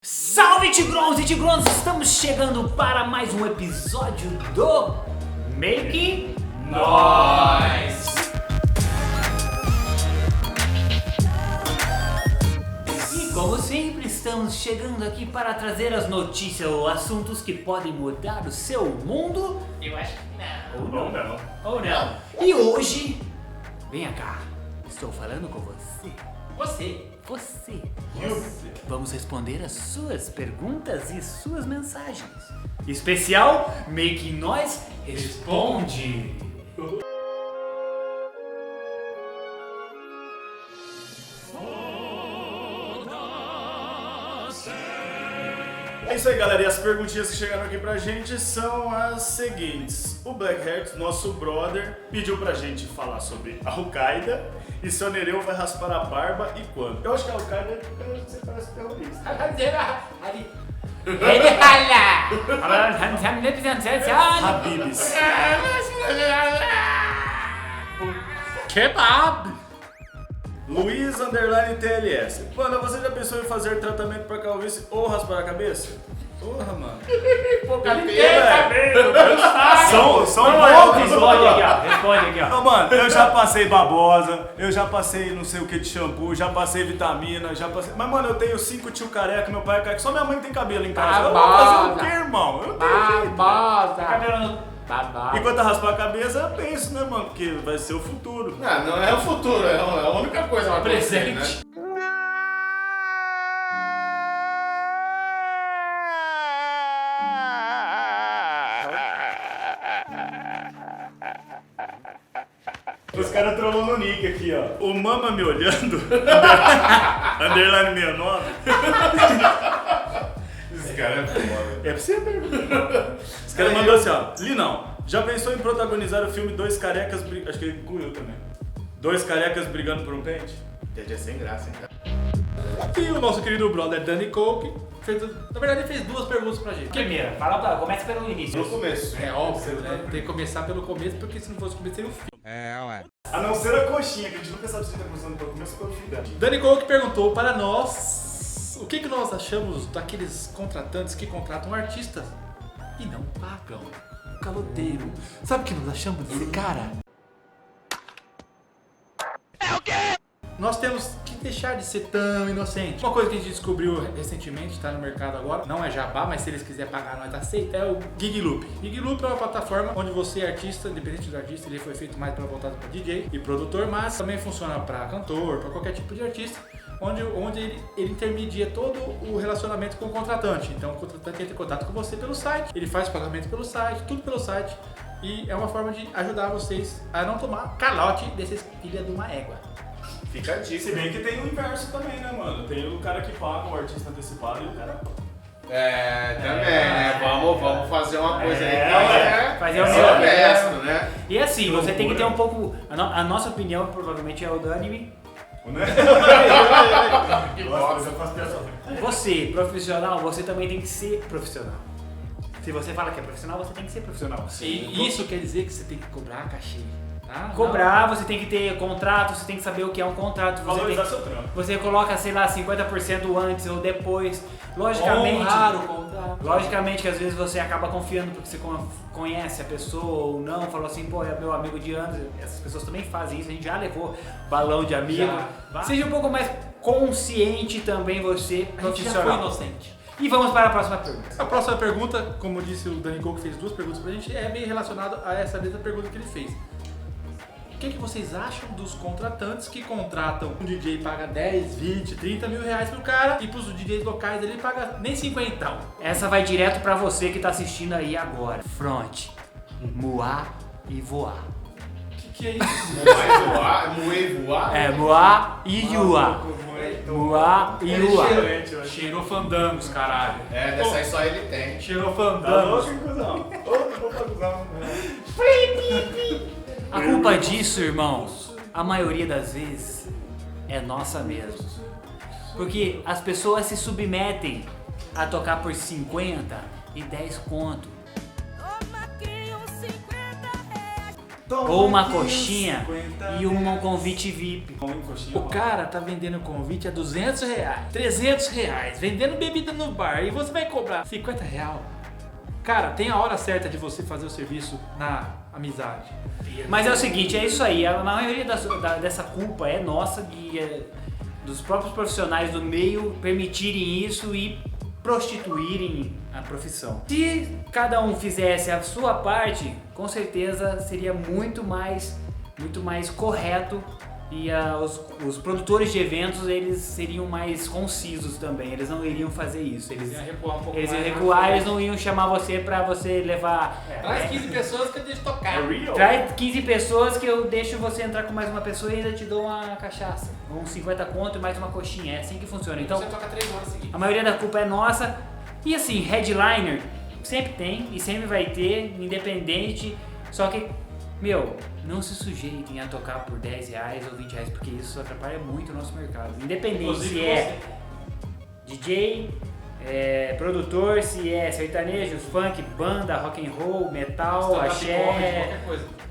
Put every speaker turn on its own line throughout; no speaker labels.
Salve Tigrões e Tigrões, estamos chegando para mais um episódio do Make Noise. E como sempre, estamos chegando aqui para trazer as notícias ou assuntos que podem mudar o seu mundo.
Eu acho que não.
Ou não. Ou não. E hoje, venha cá, estou falando com você.
Você.
Vamos responder as suas perguntas e suas mensagens. Especial Make Noise Responde.
É isso aí, galera, e as perguntinhas que chegaram aqui pra gente são as seguintes. O Blackheart, nosso brother, pediu pra gente falar sobre a Al-Qaeda e se o Nereu vai raspar a barba e quando. Eu acho que a Al-Qaeda é porque você parece terrorista. Habibs.
Kebab.
Luiz _TLS. Panda, você já pensou em fazer tratamento pra calvície ou raspar a cabeça? Porra, mano. São poucos.
Responde aqui, ó. Responde aqui, ó.
Não, mano, eu já passei babosa, eu já passei não sei o que de shampoo, já passei vitamina, já passei... Mas, mano, eu tenho 5 tio careca, meu pai é careca, só minha mãe tem cabelo em casa. Eu vou fazer o quê, irmão? Eu não tenho jeito.
Babosa.
Enquanto eu raspar a cabeça, eu penso, né, mano? Porque vai ser o futuro.
Não é o futuro, é a única coisa que vai acontecer, né?
Os caras trollou no nick aqui, ó. O Mama me olhando, underline 69.
Esse cara é foda.
É pra você perguntar. Os caras mandou assim, ó. Linão, já pensou em protagonizar o filme Dois Carecas Brigando... Acho que ele incluiu também. Dois Carecas Brigando por um Pente?
Gente, é sem graça, hein, cara.
E o nosso querido brother Danny Coke fez, na verdade, ele fez duas perguntas pra gente.
Primeira, começa pelo início.
No começo.
É óbvio, né? Tem que começar pelo começo, porque se não fosse o começo, seria o fim.
A não ser a coxinha, que a gente nunca sabe se a gente tá começando pelo começo ou pelo fim dela.
Danny Coke perguntou para nós o que nós achamos daqueles contratantes que contratam artistas e não pagam. Caloteiro. Sabe o que nós achamos desse cara? É o quê? Nós temos que deixar de ser tão inocente. Uma coisa que a gente descobriu recentemente, está no mercado agora, não é jabá, mas se eles quiserem pagar, nós aceita, é o Gigloop. Gigloop é uma plataforma onde você é artista, independente do artista, ele foi feito mais para voltado para DJ e produtor, mas também funciona para cantor, para qualquer tipo de artista, onde ele intermedia todo o relacionamento com o contratante. Então o contratante entra em contato com você pelo site, ele faz pagamento pelo site, tudo pelo site, e é uma forma de ajudar vocês a não tomar calote desses filha de uma égua.
Fica a dica. Se bem que tem o inverso também, né, mano? Tem o cara que paga o artista antecipado e o cara...
É, também, né? Vamos fazer uma coisa aí que
fazer o
é
meu.
honesto, né?
E assim, você tem que ter um pouco... A nossa opinião provavelmente é unânime.
Né? Nossa, eu faço piada.
Você, profissional, você também tem que ser profissional. Se você fala que é profissional, você tem que ser profissional.
E isso quer dizer que você tem que cobrar cachê, tá?
Cobrar, você tem que ter contrato, você tem que saber o que é um contrato.
Valorizar seu trampo.
Você coloca, sei lá, 50% antes ou depois. Logicamente,
Honrar o contrato.
logicamente que às vezes você acaba confiando porque você conhece a pessoa ou não, falou assim, pô, é meu amigo de anos. Essas pessoas também fazem isso, a gente já levou balão de amigo.
Já.
Seja um pouco mais consciente também você,
A gente já foi
profissional.
inocente.
E vamos para a próxima pergunta.
A próxima pergunta, como disse o Danny Coke, fez duas perguntas pra gente, é meio relacionado a essa mesma pergunta que ele fez. O que vocês acham dos contratantes que contratam um DJ e paga 10, 20, 30 mil reais pro cara e pros DJs locais ele paga nem 50?
Essa vai direto pra você que tá assistindo aí agora. Front, muar e voar.
O que é isso?
Voar?
É, muar e iuar. Muar e iuar.
Cheirou fandangos, caralho.
É, dessa aí só ele tem.
Cheirou
Tá louco,
fandangos.
hein, cuzão? Ô, vou pra cuzão.
A culpa disso, irmãos, a maioria das vezes é nossa mesmo. Porque as pessoas se submetem a tocar por 50 e 10 conto. ou uma coxinha e um convite VIP.
O cara tá vendendo convite a R$200, R$300, vendendo bebida no bar e você vai cobrar R$50. Cara, tem a hora certa de você fazer o serviço na amizade.
Mas é o seguinte, é isso aí, a maioria dessa culpa é nossa, dos próprios profissionais do meio permitirem isso e prostituírem a profissão. Se cada um fizesse a sua parte, com certeza seria muito mais correto e os produtores de eventos eles seriam mais concisos também, eles não iriam fazer isso, eles
iam recuar um pouco
eles iam
mais,
recuar, eles não iam chamar você pra você levar...
Traz 15 pessoas que eu deixo tocar.
Traz 15 pessoas que eu deixo você entrar com mais uma pessoa e ainda te dou uma cachaça, uns 50 conto e mais uma coxinha, é assim que funciona. Então
você toca 3 horas seguidas.
a maioria da culpa é nossa. E assim, headliner sempre tem e sempre vai ter, independente. Só que, não se sujeitem a tocar por R$10 ou R$20, porque isso atrapalha muito o nosso mercado. Independente
Inclusive
se é DJ, produtor, se é sertanejo, funk, banda, rock and roll, metal, axé,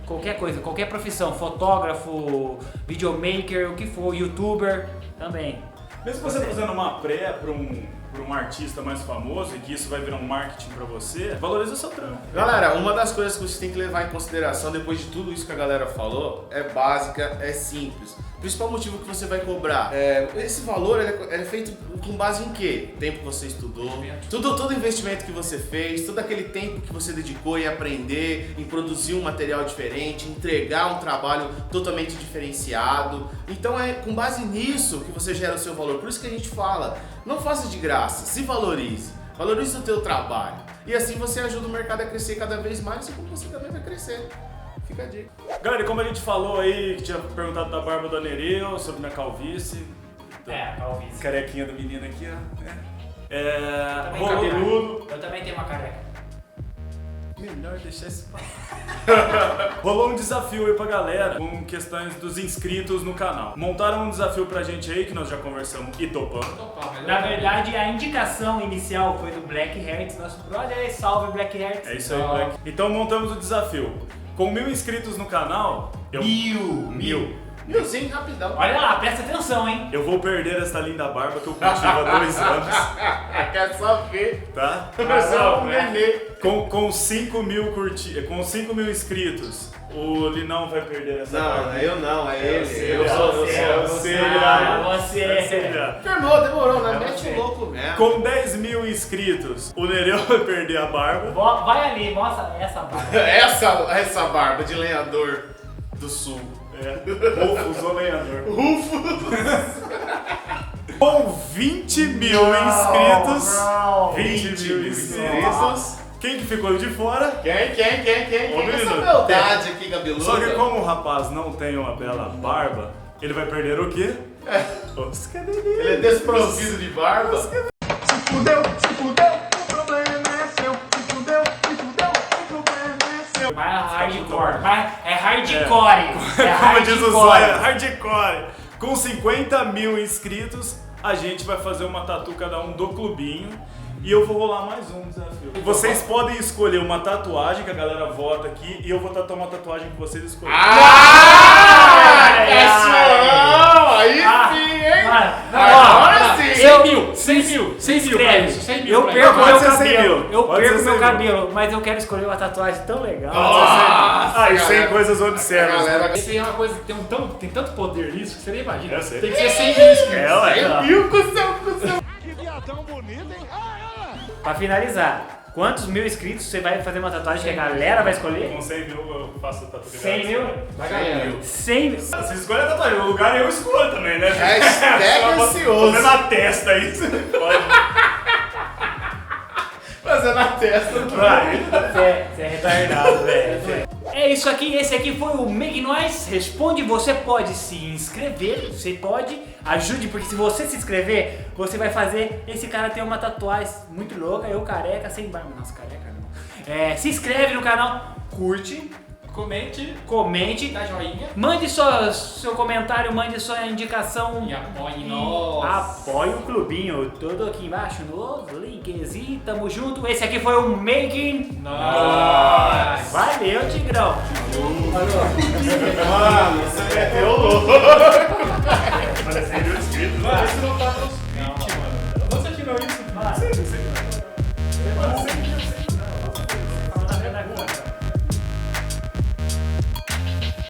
qualquer coisa, qualquer profissão, fotógrafo, videomaker, o que for, youtuber também.
Mesmo você fazendo uma pré para um artista mais famoso e que isso vai virar um marketing pra você, valoriza o seu trampo.
Galera, uma das coisas que você tem que levar em consideração depois de tudo isso que a galera falou é básica, é simples. O principal motivo que você vai cobrar, esse valor ele é feito com base em quê? Tempo que você estudou, todo investimento que você fez, todo aquele tempo que você dedicou em aprender, em produzir um material diferente, entregar um trabalho totalmente diferenciado. Então é com base nisso que você gera o seu valor. Por isso que a gente fala, não faça de graça, se valorize. Valorize o teu trabalho. E assim você ajuda o mercado a crescer cada vez mais e como você também vai crescer. Fica a dica.
Galera, como a gente falou aí, que tinha perguntado da barba do Nereu, sobre minha calvície.
Calvície.
Carequinha do menino aqui, ó.
Também
Cabeludo.
Eu também tenho uma careca.
Melhor deixar esse papo. Rolou um desafio aí pra galera com questões dos inscritos no canal. Montaram um desafio pra gente aí, que nós já conversamos e topamos.
Na verdade, a indicação inicial foi do Black Hertz, nosso brother. Salve, Black Hertz.
É isso aí, Black. Então montamos o desafio. Com 1000 inscritos no canal,
Milzinho, rapidão.
Olha lá, presta atenção, hein?
eu vou perder essa linda barba que eu cultivo há 2 anos,
Quer só ver?
tá?
Só um nenê.
Com 5 mil inscritos, o Linão vai perder essa barba.
Não, eu não, é ele.
Você.
Demorou, né? Mete o louco mesmo.
Com 10 mil inscritos, o Nereu vai perder a barba.
Vai ali, mostra essa barba.
Essa barba de lenhador do sul.
Rufus, o lenhador. Com 20 mil inscritos. 20 mil inscritos. Quem que ficou de fora?
Quem?
Ô,
Essa
menino,
beldade aqui, cabeludo.
Só que como o rapaz não tem uma bela barba, ele vai perder o quê? Os cabelinhos.
Ele é desprovido de barba.
Se fudeu, o problema é seu. Se fudeu, o problema é seu.
Mas hardcore. É hardcore.
Como diz o Zóia, hardcore. Com 50 mil inscritos, a gente vai fazer uma tatu cada um do clubinho. E eu vou rolar mais um desafio. Vocês podem escolher uma tatuagem que a galera vota aqui e eu vou tatuar uma tatuagem que vocês escolherem.
Aí sim, hein?
Agora
sim.
100 mil pra isso, 100 mil
Eu
pra
perco
Pode
meu
ser 100
cabelo.
mil.
Eu
Pode
perco
ser
meu
100 mil.
cabelo, mas eu quero escolher uma tatuagem tão legal.
Ah, isso sem
galera.
coisas observas.
Galera,
Isso aí é uma coisa que tem tanto poder nisso que você nem imagina.
Eu sei.
Tem que ser 100 mil inscritos.
Ué.
viu, cuzão?
Pra finalizar, quantos mil inscritos você vai fazer uma tatuagem que a galera vai escolher?
Com 100 mil eu faço tatu.
100 mil?
Vai, galera.
100 mil.
Vocês escolhem a tatuagem, o lugar eu escolho também, né?
Hashtag ansioso.
Fazer na testa aí, você pode.
Fazer na testa.
Você é retardado, velho. É isso aqui, esse aqui foi o Make Noise Responde. Você pode se inscrever, você pode, ajude, porque se você se inscrever, você vai fazer esse cara ter uma tatuagem muito louca, eu careca, sem barba. Nossa, careca não. Se inscreve no canal, curte,
Comente,
Dá
dá joinha
Mande seu comentário, mande sua indicação.
e apoie nós.
Apoie o clubinho, tudo aqui embaixo nos links. E tamo junto. Esse aqui foi o Making.
Nós.
Valeu, Tigrão.
Mano, você meteu o louco. Parecendo escrito.
Mano, esse não tá no